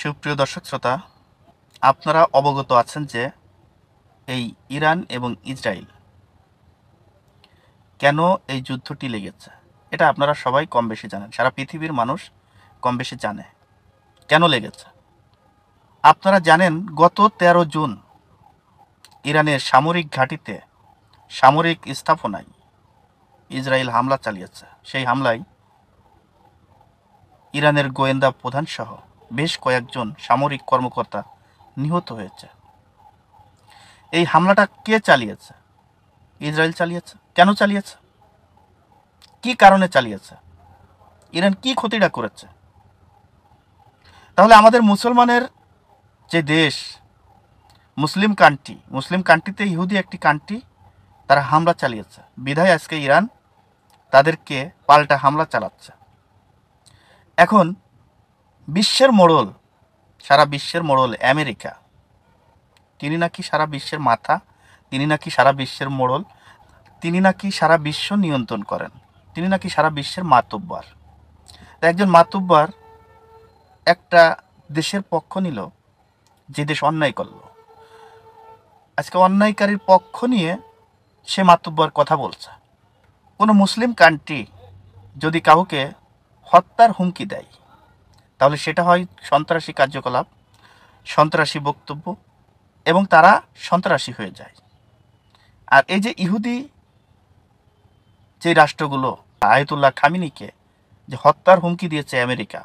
সুপ্রিয় দর্শক শ্রোতা, আপনারা অবগত আছেন যে এই ইরান এবং ইসরায়েল কেন এই যুদ্ধটি লেগেছে। এটা আপনারা সবাই কম বেশি জানেন, সারা পৃথিবীর মানুষ কম বেশি জানে কেন লেগেছে। আপনারা জানেন গত 13 জুন ইরানের সামরিক ঘাঁটিতে, সামরিক স্থাপনায় ইসরায়েল হামলা চালিয়েছে। সেই হামলায় ইরানের গোয়েন্দা প্রধানসহ বেশ কয়েকজন সামরিক কর্মকর্তা নিহত হয়েছে। এই হামলাটা কে চালিয়েছে? ইসরায়েল চালিয়েছে। কেন চালিয়েছে? কি কারণে চালিয়েছে? ইরান কি ক্ষতিটা করেছে? তাহলে আমাদের মুসলমানের যে দেশ, মুসলিম কান্ট্রিতে ইহুদি একটি কান্ট্রি, তারা হামলা চালিয়েছে বিধায় আজকে ইরান তাদেরকে পাল্টা হামলা চালাচ্ছে। এখন বিশ্বের মোড়ল, সারা বিশ্বের মোড়ল আমেরিকা, তিনি নাকি সারা বিশ্বের মাথা, তিনি নাকি সারা বিশ্বের মোড়ল, তিনি নাকি সারা বিশ্ব নিয়ন্ত্রণ করেন, তিনি নাকি সারা বিশ্বের মাতব্বর। একজন মাতব্বর একটা দেশের পক্ষ নিল, যে দেশ অন্যায় করল, আজকে অন্যায়কারীর পক্ষ নিয়ে সে মাতব্বর কথা বলছে। কোনো মুসলিম কান্ট্রি যদি কাউকে হত্যার হুমকি দেয়, তাহলে সেটা হয় সন্ত্রাসী কার্যকলাপ, সন্ত্রাসী বক্তব্য, এবং তারা সন্ত্রাসী হয়ে যায়। আর এই যে ইহুদি যে রাষ্ট্রগুলো আয়াতুল্লাহ খামিনিকে যে হত্যার হুমকি দিয়েছে আমেরিকা,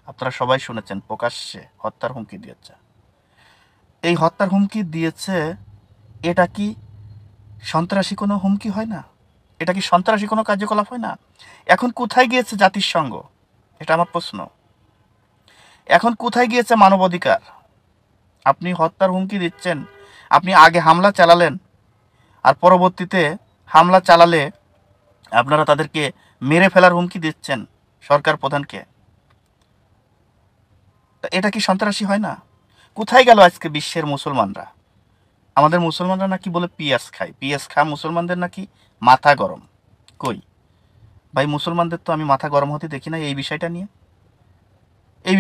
আপনারা সবাই শুনেছেন, প্রকাশ্যে হত্যার হুমকি দিয়েছে। এই হত্যার হুমকি দিয়েছে, এটা কি সন্ত্রাসী কোনো হুমকি হয় না? এটা কি সন্ত্রাসী কোনো কার্যকলাপ হয় না? এখন কোথায় গিয়েছে জাতিসংঘ? এটা আমার প্রশ্ন। এখন কোথায় গিয়েছে মানবাধিকার? আপনি হত্যার হুমকি দিচ্ছেন, আপনি আগে হামলা চালালেন, আর পরবর্তীতে হামলা চালালে আপনারা তাদেরকে মেরে ফেলার হুমকি দিচ্ছেন সরকার প্রধানকে। এটা কি সন্ত্রাসী হয় না? কোথায় গেল আজকে বিশ্বের মুসলমানরা? আমাদের মুসলমানরা নাকি বলে পিয়াজ খায়, পিয়াজ খায় মুসলমানদের নাকি মাথা গরম। কই ভাই, মুসলমানদের তো আমি মাথা গরম হতে দেখি না। এই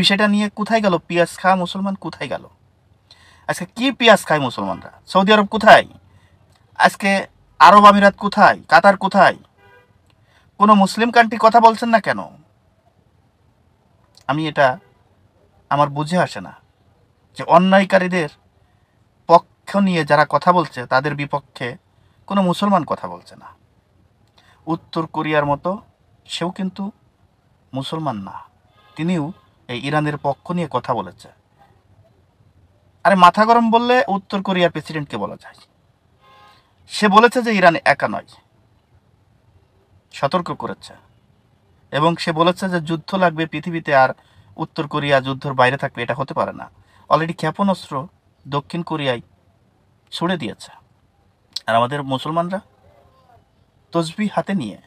বিষয়টা নিয়ে কোথায় গেল পিয়াজ খাওয়া মুসলমান? কোথায় গেল আজকে? কি পিয়াজ খায় মুসলমানরা? সৌদি আরব কোথায়? আজকে আরব আমিরাত কোথায়? কাতার কোথায়? কোনো মুসলিম কান্ট্রি কথা বলছেন না কেন? আমি এটা আমার বুঝে আসে না যে অন্যায়কারীদের পক্ষ নিয়ে যারা কথা বলছে তাদের বিপক্ষে কোনো মুসলমান কথা বলছে না। উত্তর কোরিয়ার মতো সেও কিন্তু মুসলমান না, তিনিও এই ইরানের পক্ষ নিয়ে কথা বলেছে। আরে মাথা গরম বললে উত্তর কোরিয়ার প্রেসিডেন্টকে বলা যায়। সে বলেছে যে ইরান একা নয়, সতর্ক করেছে, এবং সে বলেছে যে যুদ্ধ লাগবে পৃথিবীতে, আর উত্তর কোরিয়া যুদ্ধের বাইরে থাকবে, এটা হতে পারে না। অলরেডি ক্ষেপণাস্ত্র দক্ষিণ কোরিয়ায় ছুড়ে দিয়েছে। আর আমাদের মুসলমানরা তসবিহ হাতে নিয়ে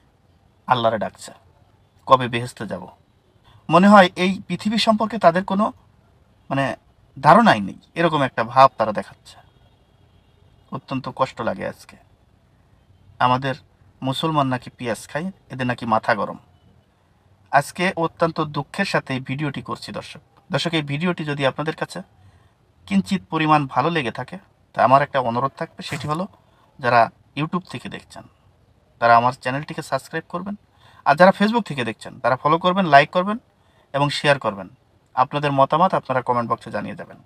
আল্লাহরে ডাকছে, কবে বেহেস্তে যাব। মনে হয় এই পৃথিবী সম্পর্কে তাদের কোনো মানে ধারণাই নেই, এরকম একটা ভাব তারা দেখাচ্ছে। অত্যন্ত কষ্ট লাগে আজকে। আমাদের মুসলমান নাকি পেঁয়াজ খায়, এদের নাকি মাথা গরম। আজকে অত্যন্ত দুঃখের সাথে এই ভিডিওটি করছি দর্শক, এই ভিডিওটি যদি আপনাদের কাছে কিঞ্চিত পরিমাণ ভালো লেগে থাকে, তা আমার একটা অনুরোধ থাকবে, সেটি হলো যারা ইউটিউব থেকে দেখছেন তারা আমার চ্যানেলটিকে সাবস্ক্রাইব করবেন, আর যারা ফেসবুক থেকে দেখছেন তারা ফলো করবেন, লাইক করবেন এবং শেয়ার করবেন। আপনাদের মতামত আপনারা কমেন্ট বক্সে জানিয়ে যাবেন।